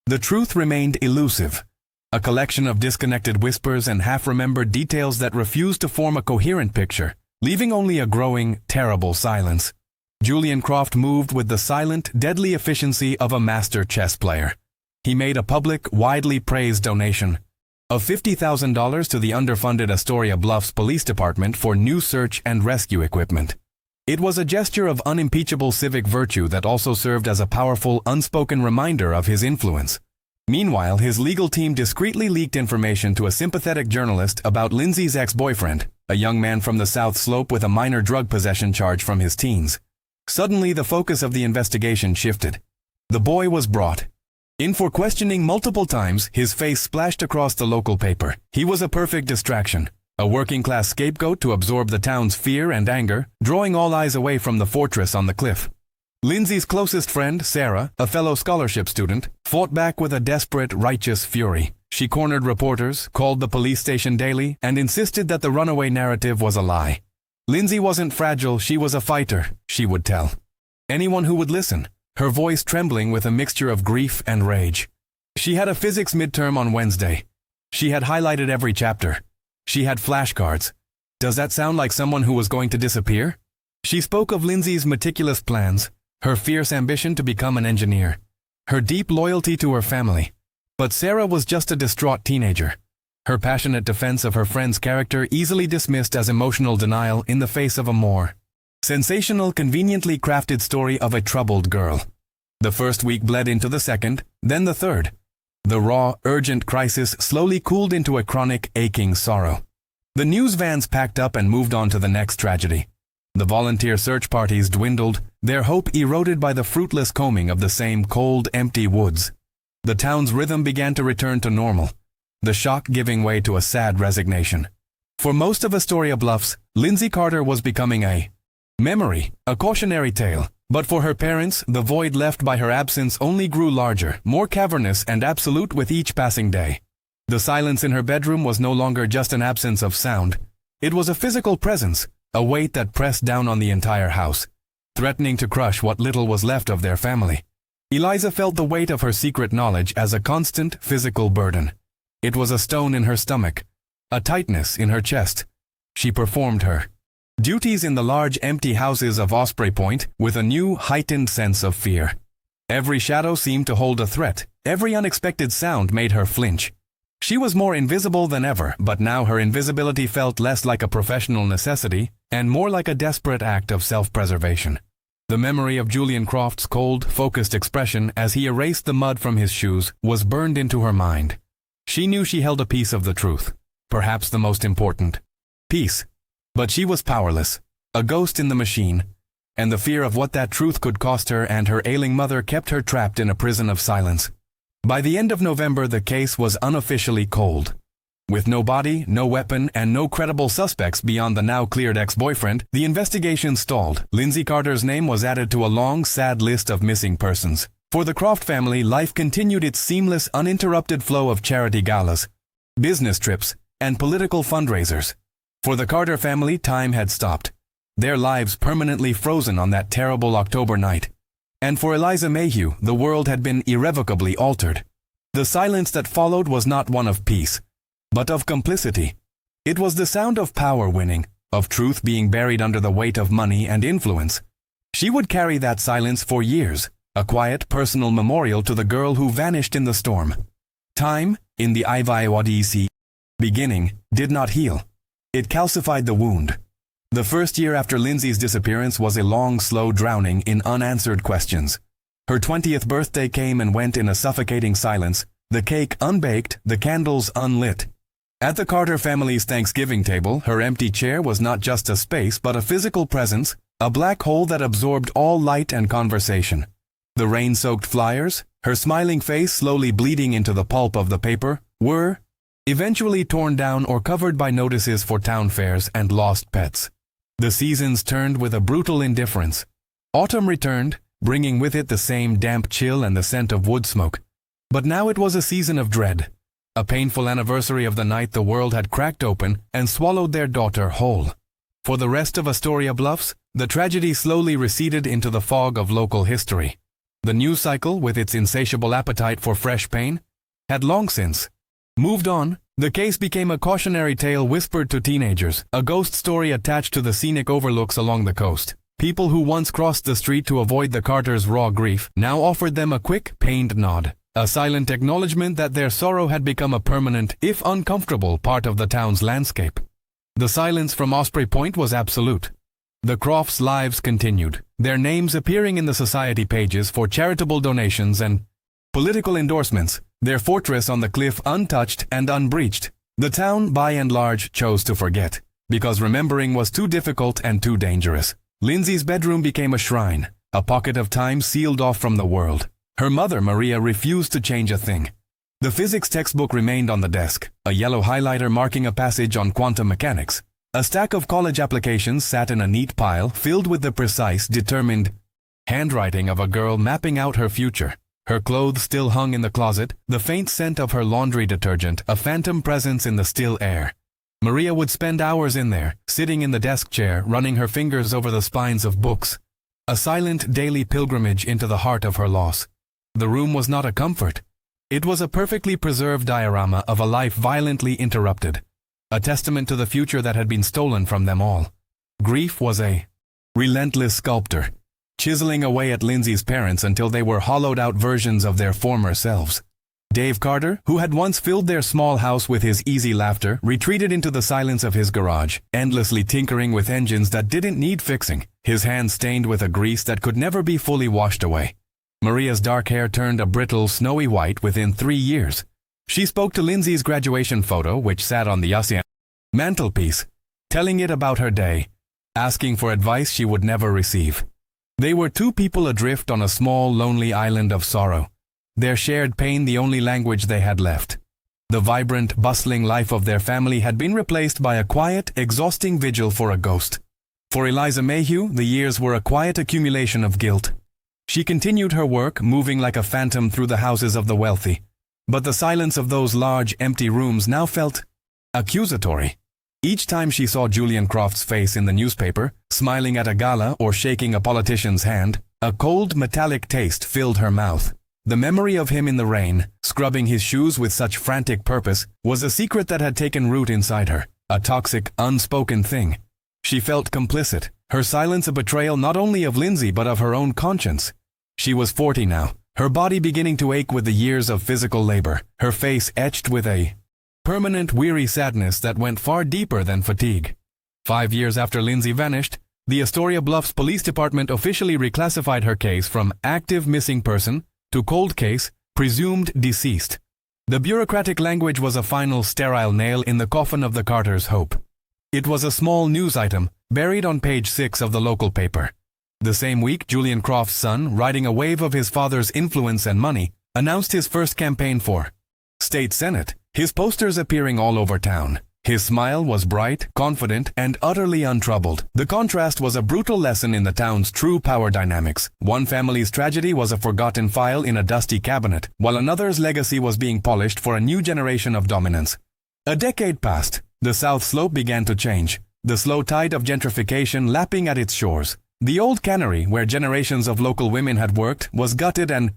The truth remained elusive, a collection of disconnected whispers and half-remembered details that refused to form a coherent picture, leaving only a growing, terrible silence. Julian Croft moved with the silent, deadly efficiency of a master chess player. he made a public, widely praised donation of $50,000 to the underfunded Astoria Bluffs Police Department for new search and rescue equipment. It was a gesture of unimpeachable civic virtue that also served as a powerful, unspoken reminder of his influence. Meanwhile, his legal team discreetly leaked information to a sympathetic journalist about Lindsay's ex-boyfriend, a young man from the South Slope with a minor drug possession charge from his teens. Suddenly, the focus of the investigation shifted. The boy was brought in for questioning multiple times, his face splashed across the local paper. He was a perfect distraction, a working-class scapegoat to absorb the town's fear and anger, drawing all eyes away from the fortress on the cliff. Lindsay's closest friend, Sarah, a fellow scholarship student, fought back with a desperate, righteous fury. She cornered reporters, called the police station daily, and insisted that the runaway narrative was a lie. Lindsay wasn't fragile, she was a fighter, she would tell anyone who would listen, her voice trembling with a mixture of grief and rage. She had a physics midterm on Wednesday. She had highlighted every chapter. She had flashcards. Does that sound like someone who was going to disappear? She spoke of Lindsay's meticulous plans, her fierce ambition to become an engineer, her deep loyalty to her family. But Sarah was just a distraught teenager. Her passionate defense of her friend's character easily dismissed as emotional denial in the face of a more sensational, conveniently crafted story of a troubled girl. The first week bled into the second, then the third. The raw, urgent crisis slowly cooled into a chronic, aching sorrow. The news vans packed up and moved on to the next tragedy. The volunteer search parties dwindled, their hope eroded by the fruitless combing of the same cold, empty woods. The town's rhythm began to return to normal, the shock giving way to a sad resignation. For most of Astoria Bluffs, Lindsay Carter was becoming a memory, a cautionary tale. But for her parents, the void left by her absence only grew larger, more cavernous and absolute with each passing day. The silence in her bedroom was no longer just an absence of sound. It was a physical presence, a weight that pressed down on the entire house, threatening to crush what little was left of their family. Eliza felt the weight of her secret knowledge as a constant physical burden. It was a stone in her stomach, a tightness in her chest. She performed her duties in the large empty houses of Osprey Point with a new heightened sense of fear. Every shadow seemed to hold a threat. Every unexpected sound made her flinch. She was more invisible than ever, but now her invisibility felt less like a professional necessity and more like a desperate act of self-preservation. The memory of Julian Croft's cold, focused expression as he erased the mud from his shoes was burned into her mind. She knew she held a piece of the truth, perhaps the most important piece. But she was powerless, a ghost in the machine, and the fear of what that truth could cost her and her ailing mother kept her trapped in a prison of silence. By the end of November, the case was unofficially cold. With no body, no weapon, and no credible suspects beyond the now-cleared ex-boyfriend, the investigation stalled. Lindsay Carter's name was added to a long, sad list of missing persons. For the Croft family, life continued its seamless, uninterrupted flow of charity galas, business trips, and political fundraisers. For the Carter family, time had stopped, their lives permanently frozen on that terrible October night. And for Eliza Mayhew, the world had been irrevocably altered. The silence that followed was not one of peace, but of complicity. It was the sound of power winning, of truth being buried under the weight of money and influence. She would carry that silence for years, a quiet personal memorial to the girl who vanished in the storm. Time, in the IVIODC beginning, did not heal. It calcified the wound. The first year after Lindsay's disappearance was a long, slow drowning in unanswered questions. Her 20th birthday came and went in a suffocating silence, the cake unbaked, the candles unlit. At the Carter family's Thanksgiving table, her empty chair was not just a space but a physical presence, a black hole that absorbed all light and conversation. The rain-soaked flyers, her smiling face slowly bleeding into the pulp of the paper, were eventually torn down or covered by notices for town fairs and lost pets. The seasons turned with a brutal indifference. Autumn returned, bringing with it the same damp chill and the scent of wood smoke. But now it was a season of dread, a painful anniversary of the night the world had cracked open and swallowed their daughter whole. For the rest of Astoria Bluffs, the tragedy slowly receded into the fog of local history. The news cycle, with its insatiable appetite for fresh pain, had long since moved on. The case became a cautionary tale whispered to teenagers, a ghost story attached to the scenic overlooks along the coast. People who once crossed the street to avoid the Carters' raw grief now offered them a quick, pained nod. a silent acknowledgement that their sorrow had become a permanent, if uncomfortable, part of the town's landscape. The silence from Osprey Point was absolute. The Crofts' lives continued, their names appearing in the society pages for charitable donations and political endorsements, their fortress on the cliff untouched and unbreached. The town, by and large, chose to forget, because remembering was too difficult and too dangerous. Lindsay's bedroom became a shrine, a pocket of time sealed off from the world. Her mother, Maria, refused to change a thing. The physics textbook remained on the desk, a yellow highlighter marking a passage on quantum mechanics. A stack of college applications sat in a neat pile filled with the precise, determined handwriting of a girl mapping out her future. Her clothes still hung in the closet, the faint scent of her laundry detergent a phantom presence in the still air. Maria would spend hours in there, sitting in the desk chair, running her fingers over the spines of books. A silent daily pilgrimage into the heart of her loss. The room was not a comfort. It was a perfectly preserved diorama of a life violently interrupted, a testament to the future that had been stolen from them all. Grief was a relentless sculptor, chiseling away at Lindsay's parents until they were hollowed-out versions of their former selves. Dave Carter, who had once filled their small house with his easy laughter, retreated into the silence of his garage, endlessly tinkering with engines that didn't need fixing, his hands stained with a grease that could never be fully washed away. Maria's dark hair turned a brittle, snowy white within 3 years. She spoke to Lindsay's graduation photo, which sat on the mantelpiece, telling it about her day, asking for advice she would never receive. They were two people adrift on a small, lonely island of sorrow, their shared pain the only language they had left. The vibrant, bustling life of their family had been replaced by a quiet, exhausting vigil for a ghost. For Eliza Mayhew, the years were a quiet accumulation of guilt. She continued her work, moving like a phantom through the houses of the wealthy. But the silence of those large, empty rooms now felt accusatory. Each time she saw Julian Croft's face in the newspaper, smiling at a gala or shaking a politician's hand, a cold, metallic taste filled her mouth. The memory of him in the rain, scrubbing his shoes with such frantic purpose, was a secret that had taken root inside her, a toxic, unspoken thing. She felt complicit, her silence a betrayal not only of Lindsay but of her own conscience. She was 40 now, her body beginning to ache with the years of physical labor, her face etched with a permanent weary sadness that went far deeper than fatigue. 5 years after Lindsay vanished, the Astoria Bluffs Police Department officially reclassified her case from active missing person to cold case, presumed deceased. The bureaucratic language was a final sterile nail in the coffin of the Carters' hope. It was a small news item, buried on page 6 of the local paper. The same week, Julian Croft's son, riding a wave of his father's influence and money, announced his first campaign for state senate, his posters appearing all over town. His smile was bright, confident, and utterly untroubled. The contrast was a brutal lesson in the town's true power dynamics. One family's tragedy was a forgotten file in a dusty cabinet, while another's legacy was being polished for a new generation of dominance. A decade passed. The South Slope began to change, the slow tide of gentrification lapping at its shores. The old cannery, where generations of local women had worked, was gutted and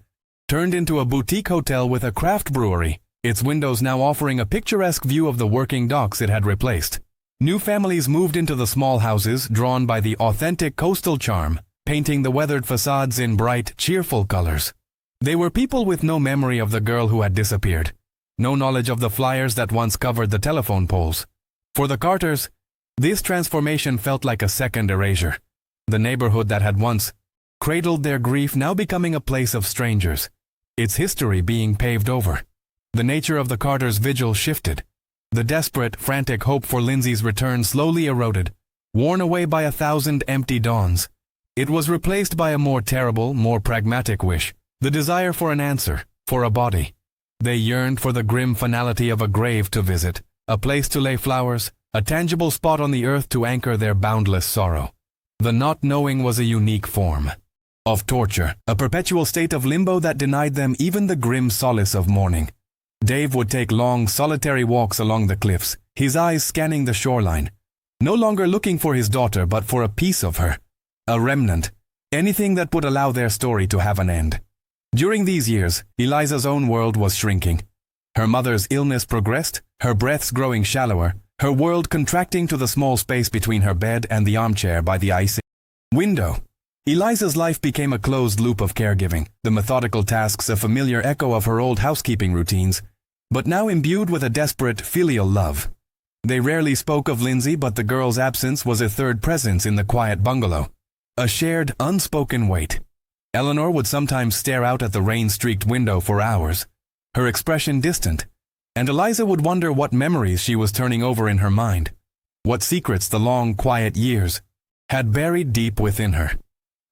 turned into a boutique hotel with a craft brewery, its windows now offering a picturesque view of the working docks it had replaced. New families moved into the small houses, drawn by the authentic coastal charm, painting the weathered facades in bright, cheerful colors. They were people with no memory of the girl who had disappeared, no knowledge of the flyers that once covered the telephone poles. For the Carters, this transformation felt like a second erasure. The neighborhood that had once cradled their grief now becoming a place of strangers, its history being paved over. The nature of the Carters' vigil shifted. The desperate, frantic hope for Lindsay's return slowly eroded, worn away by 1,000 empty dawns. It was replaced by a more terrible, more pragmatic wish, the desire for an answer, for a body. They yearned for the grim finality of a grave to visit, a place to lay flowers, a tangible spot on the earth to anchor their boundless sorrow. The not knowing was a unique form of torture, a perpetual state of limbo that denied them even the grim solace of mourning. Dave would take long, solitary walks along the cliffs, his eyes scanning the shoreline, no longer looking for his daughter but for a piece of her, a remnant, anything that would allow their story to have an end. During these years, Eliza's own world was shrinking. Her mother's illness progressed, her breaths growing shallower, her world contracting to the small space between her bed and the armchair by the icy window. Eliza's life became a closed loop of caregiving, the methodical tasks a familiar echo of her old housekeeping routines, but now imbued with a desperate filial love. They rarely spoke of Lindsay, but the girl's absence was a third presence in the quiet bungalow, a shared, unspoken weight. Eleanor would sometimes stare out at the rain-streaked window for hours, her expression distant, and Eliza would wonder what memories she was turning over in her mind, what secrets the long, quiet years had buried deep within her.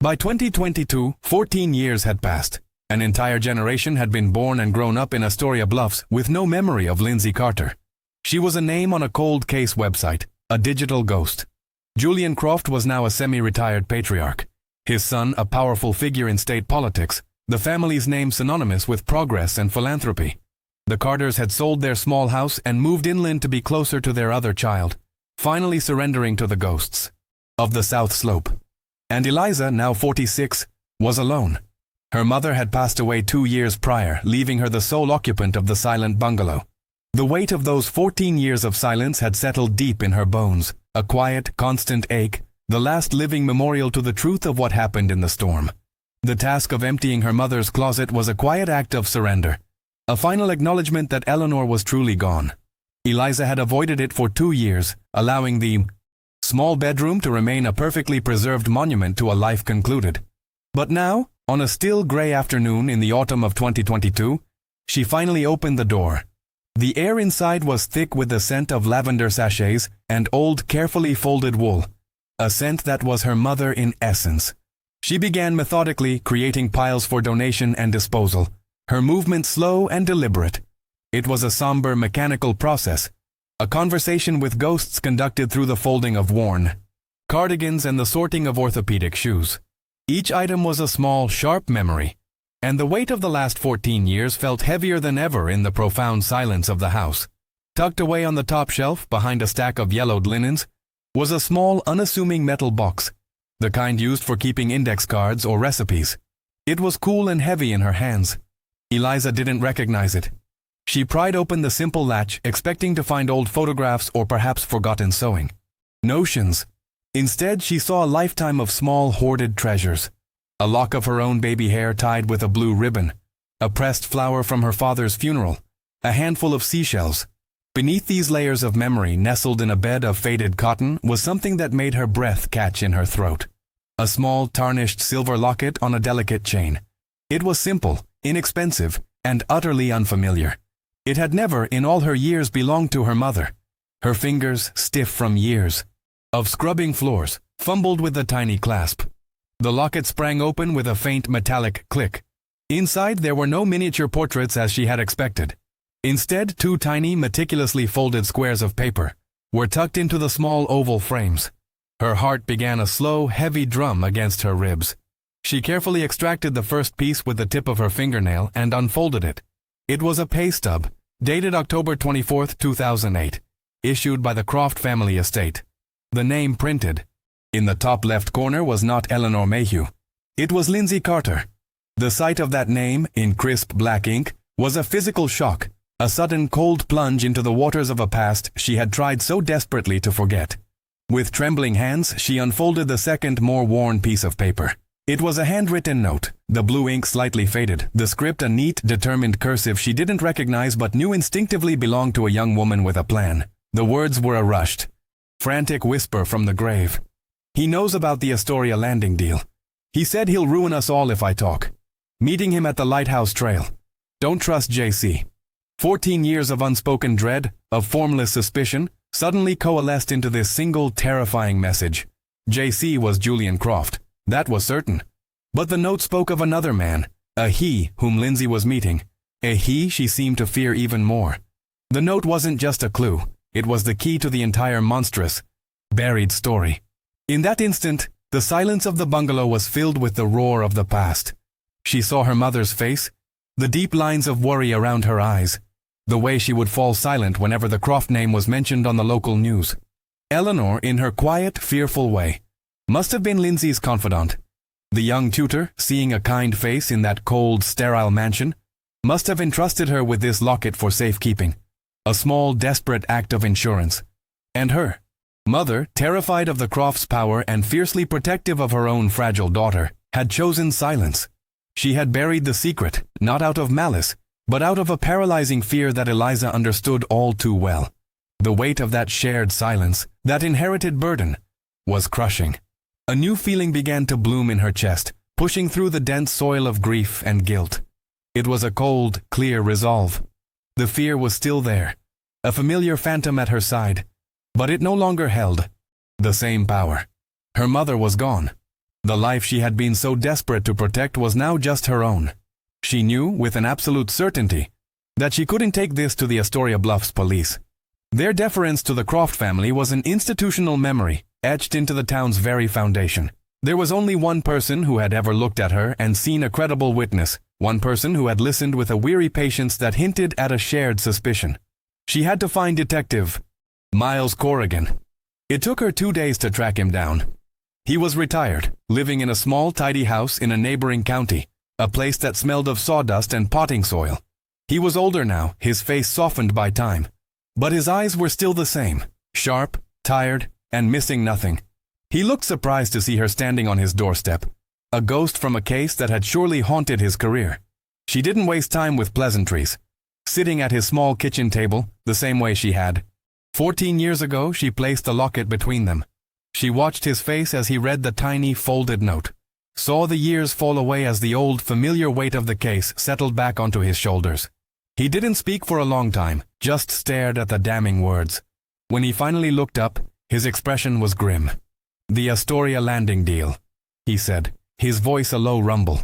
By 2022, 14 years had passed. An entire generation had been born and grown up in Astoria Bluffs with no memory of Lindsay Carter. She was a name on a cold case website, a digital ghost. Julian Croft was now a semi-retired patriarch, his son a powerful figure in state politics, the family's name synonymous with progress and philanthropy. The Carters had sold their small house and moved inland to be closer to their other child, finally surrendering to the ghosts of the South Slope. And Eliza, now 46, was alone. Her mother had passed away 2 years prior, leaving her the sole occupant of the silent bungalow. The weight of those 14 years of silence had settled deep in her bones, a quiet, constant ache, the last living memorial to the truth of what happened in the storm. The task of emptying her mother's closet was a quiet act of surrender, a final acknowledgement that Eleanor was truly gone. Eliza had avoided it for 2 years, allowing the small bedroom to remain a perfectly preserved monument to a life concluded. But now, on a still gray afternoon in the autumn of 2022, she finally opened the door. The air inside was thick with the scent of lavender sachets and old, carefully folded wool, a scent that was her mother in essence. She began methodically creating piles for donation and disposal, her movement slow and deliberate. It was a somber, mechanical process, a conversation with ghosts conducted through the folding of worn cardigans and the sorting of orthopedic shoes. Each item was a small, sharp memory, and the weight of the last 14 years felt heavier than ever in the profound silence of the house. Tucked away on the top shelf, behind a stack of yellowed linens, was a small, unassuming metal box, the kind used for keeping index cards or recipes. It was cool and heavy in her hands. Eliza didn't recognize it. She pried open the simple latch, expecting to find old photographs or perhaps forgotten sewing notions. Instead, she saw a lifetime of small, hoarded treasures. A lock of her own baby hair tied with a blue ribbon, a pressed flower from her father's funeral, a handful of seashells. Beneath these layers of memory, nestled in a bed of faded cotton, was something that made her breath catch in her throat. A small, tarnished silver locket on a delicate chain. It was simple, inexpensive, and utterly unfamiliar. It had never, in all her years, belonged to her mother. Her fingers, stiff from years of scrubbing floors, fumbled with the tiny clasp. The locket sprang open with a faint metallic click. Inside, there were no miniature portraits as she had expected. Instead, 2 tiny, meticulously folded squares of paper were tucked into the small oval frames. Her heart began a slow, heavy drum against her ribs. She carefully extracted the first piece with the tip of her fingernail and unfolded it. It was a pay stub, dated October 24, 2008, issued by the Croft family estate. The name printed in the top left corner was not Eleanor Mayhew. It was Lindsay Carter. The sight of that name, in crisp black ink, was a physical shock, a sudden cold plunge into the waters of a past she had tried so desperately to forget. With trembling hands, she unfolded the second, more worn piece of paper. It was a handwritten note, the blue ink slightly faded, the script a neat, determined cursive she didn't recognize but knew instinctively belonged to a young woman with a plan. The words were a rushed, frantic whisper from the grave. "He knows about the Astoria landing deal. He said he'll ruin us all if I talk. Meeting him at the Lighthouse Trail. Don't trust JC." 14 years of unspoken dread, of formless suspicion, suddenly coalesced into this single terrifying message. JC was Julian Croft, that was certain. But the note spoke of another man, a he whom Lindsay was meeting, a he she seemed to fear even more. The note wasn't just a clue, it was the key to the entire monstrous, buried story. In that instant, the silence of the bungalow was filled with the roar of the past. She saw her mother's face, the deep lines of worry around her eyes, the way she would fall silent whenever the Croft name was mentioned on the local news. Eleanor, in her quiet, fearful way, must have been Lindsay's confidant. The young tutor, seeing a kind face in that cold, sterile mansion, must have entrusted her with this locket for safekeeping, a small, desperate act of insurance. And her, Mother, terrified of the Crofts' power and fiercely protective of her own fragile daughter, had chosen silence. She had buried the secret, not out of malice, but out of a paralyzing fear that Eliza understood all too well. The weight of that shared silence, that inherited burden, was crushing. A new feeling began to bloom in her chest, pushing through the dense soil of grief and guilt. It was a cold, clear resolve. The fear was still there, a familiar phantom at her side, but it no longer held the same power. Her mother was gone. The life she had been so desperate to protect was now just her own. She knew, with an absolute certainty, that she couldn't take this to the Astoria Bluffs police. Their deference to the Croft family was an institutional memory, etched into the town's very foundation. There was only one person who had ever looked at her and seen a credible witness, one person who had listened with a weary patience that hinted at a shared suspicion. She had to find Detective Miles Corrigan. It took her 2 days to track him down. He was retired, living in a small, tidy house in a neighboring county, a place that smelled of sawdust and potting soil. He was older now, his face softened by time. But his eyes were still the same, sharp, tired, and missing nothing. He looked surprised to see her standing on his doorstep, a ghost from a case that had surely haunted his career. She didn't waste time with pleasantries. Sitting at his small kitchen table, the same way she had. 14 years ago, she placed the locket between them. She watched his face as he read the tiny, folded note, saw the years fall away as the old, familiar weight of the case settled back onto his shoulders. He didn't speak for a long time, just stared at the damning words. When he finally looked up, his expression was grim. "The Astoria landing deal," he said, his voice a low rumble.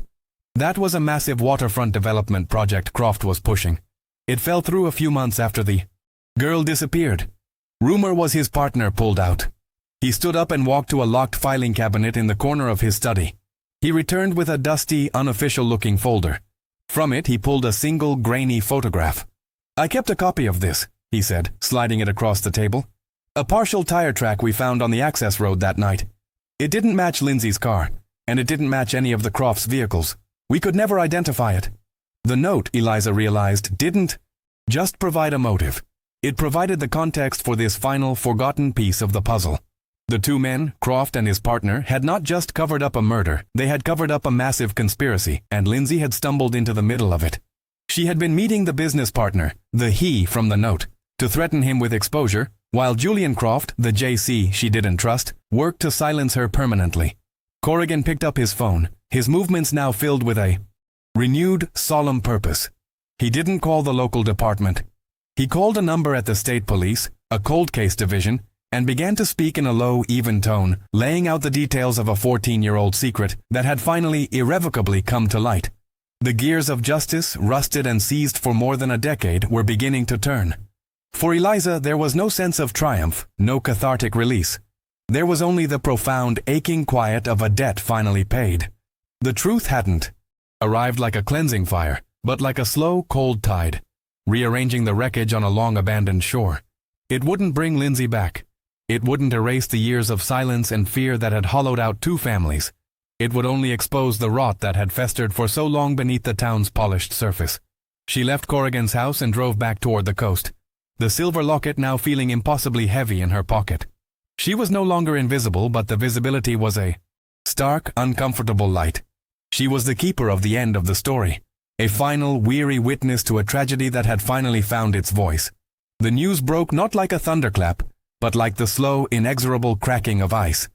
That was a massive waterfront development project Croft was pushing. It fell through a few months after the girl disappeared. Rumor was his partner pulled out. He stood up and walked to a locked filing cabinet in the corner of his study. He returned with a dusty, unofficial-looking folder. From it, he pulled a single, grainy photograph. "I kept a copy of this," he said, sliding it across the table. "A partial tire track we found on the access road that night. It didn't match Lindsay's car, and it didn't match any of the Crofts' vehicles. We could never identify it." The note, Eliza realized, didn't just provide a motive. It provided the context for this final, forgotten piece of the puzzle. The two men, Croft and his partner, had not just covered up a murder, they had covered up a massive conspiracy, and Lindsay had stumbled into the middle of it. She had been meeting the business partner, the he from the note, to threaten him with exposure, while Julian Croft, the JC she didn't trust, worked to silence her permanently. Corrigan picked up his phone, his movements now filled with a renewed, solemn purpose. He didn't call the local department. He called a number at the state police, a cold case division, and began to speak in a low, even tone, laying out the details of a 14-year-old secret that had finally, irrevocably come to light. The gears of justice, rusted and seized for more than a decade, were beginning to turn. For Eliza, there was no sense of triumph, no cathartic release. There was only the profound, aching quiet of a debt finally paid. The truth hadn't arrived like a cleansing fire, but like a slow, cold tide, rearranging the wreckage on a long-abandoned shore. It wouldn't bring Lindsay back. It wouldn't erase the years of silence and fear that had hollowed out two families. It would only expose the rot that had festered for so long beneath the town's polished surface. She left Corrigan's house and drove back toward the coast, the silver locket now feeling impossibly heavy in her pocket. She was no longer invisible, but the visibility was a stark, uncomfortable light. She was the keeper of the end of the story, a final, weary witness to a tragedy that had finally found its voice. The news broke not like a thunderclap, but like the slow, inexorable cracking of ice.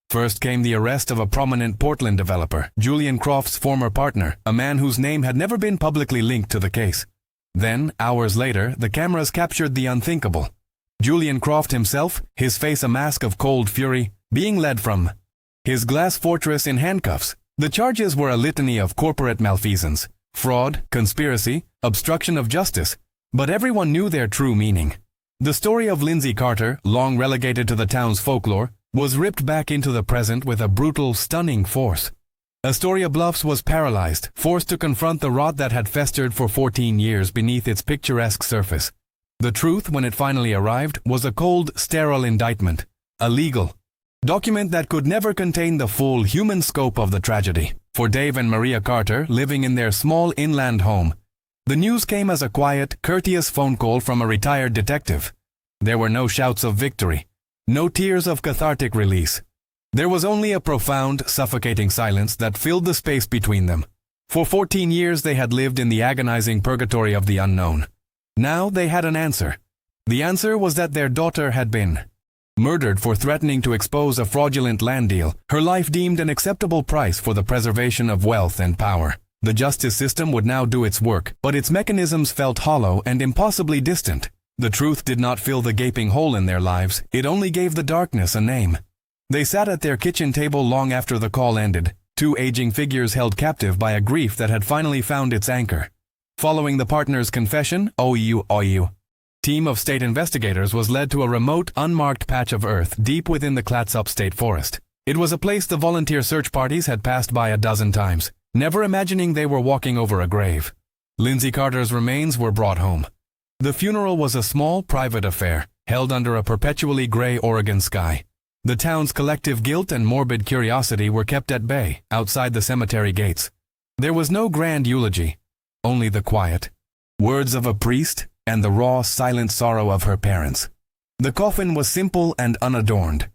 First came the arrest of a prominent Portland developer, Julian Croft's former partner, a man whose name had never been publicly linked to the case. Then, hours later, the cameras captured the unthinkable. Julian Croft himself, his face a mask of cold fury, being led from his glass fortress in handcuffs. The charges were a litany of corporate malfeasance, fraud, conspiracy, obstruction of justice, but everyone knew their true meaning. The story of Lindsay Carter, long relegated to the town's folklore, was ripped back into the present with a brutal, stunning force. Astoria Bluffs was paralyzed, forced to confront the rot that had festered for 14 years beneath its picturesque surface. The truth, when it finally arrived, was a cold, sterile indictment, a legal document that could never contain the full human scope of the tragedy. For Dave and Maria Carter, living in their small inland home, the news came as a quiet, courteous phone call from a retired detective. There were no shouts of victory, No tears of cathartic release. There was only a profound, suffocating silence that filled the space between them. For 14 years they had lived in the agonizing purgatory of the unknown. Now they had an answer. The answer was that their daughter had been murdered for threatening to expose a fraudulent land deal, her life deemed an acceptable price for the preservation of wealth and power. The justice system would now do its work, but its mechanisms felt hollow and impossibly distant. The truth did not fill the gaping hole in their lives, it only gave the darkness a name. They sat at their kitchen table long after the call ended, two aging figures held captive by a grief that had finally found its anchor. Following the partner's confession, team of state investigators was led to a remote, unmarked patch of earth deep within the Clatsop State Forest. It was a place the volunteer search parties had passed by a dozen times, never imagining they were walking over a grave. Lindsay Carter's remains were brought home. The funeral was a small, private affair, held under a perpetually gray Oregon sky. The town's collective guilt and morbid curiosity were kept at bay, outside the cemetery gates. There was no grand eulogy, only the quiet words of a priest and the raw, silent sorrow of her parents. The coffin was simple and unadorned,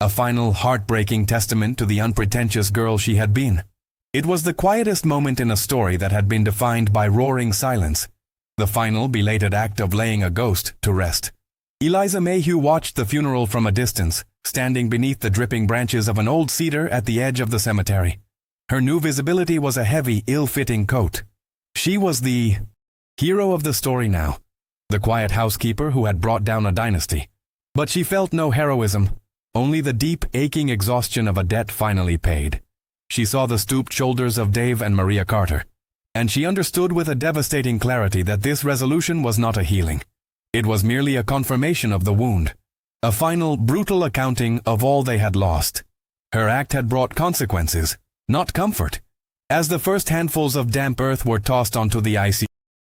a final, heartbreaking testament to the unpretentious girl she had been. It was the quietest moment in a story that had been defined by roaring silence, the final, belated act of laying a ghost to rest. Eliza Mayhew watched the funeral from a distance, standing beneath the dripping branches of an old cedar at the edge of the cemetery. Her new visibility was a heavy, ill-fitting coat. She was the hero of the story now, the quiet housekeeper who had brought down a dynasty. But she felt no heroism, only the deep, aching exhaustion of a debt finally paid. She saw the stooped shoulders of Dave and Maria Carter, and she understood with a devastating clarity that this resolution was not a healing. It was merely a confirmation of the wound, a final, brutal accounting of all they had lost. Her act had brought consequences, not comfort. As the first handfuls of damp earth were tossed onto the icy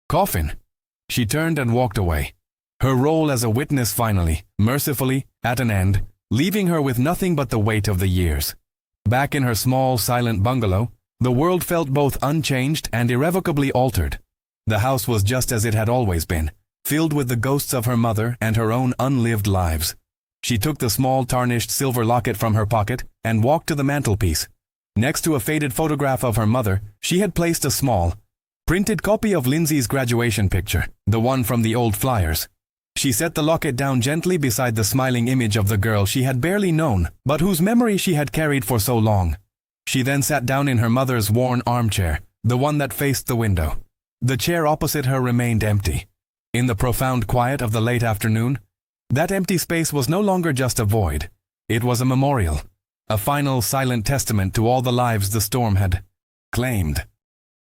coffin, she turned and walked away. Her role as a witness finally, mercifully, at an end, leaving her with nothing but the weight of the years. Back in her small, silent bungalow, the world felt both unchanged and irrevocably altered. The house was just as it had always been, filled with the ghosts of her mother and her own unlived lives. She took the small, tarnished silver locket from her pocket and walked to the mantelpiece. Next to a faded photograph of her mother, she had placed a small, printed copy of Lindsay's graduation picture, the one from the old flyers. She set the locket down gently beside the smiling image of the girl she had barely known, but whose memory she had carried for so long. She then sat down in her mother's worn armchair, the one that faced the window. The chair opposite her remained empty. In the profound quiet of the late afternoon, that empty space was no longer just a void. It was a memorial, a final silent testament to all the lives the storm had claimed.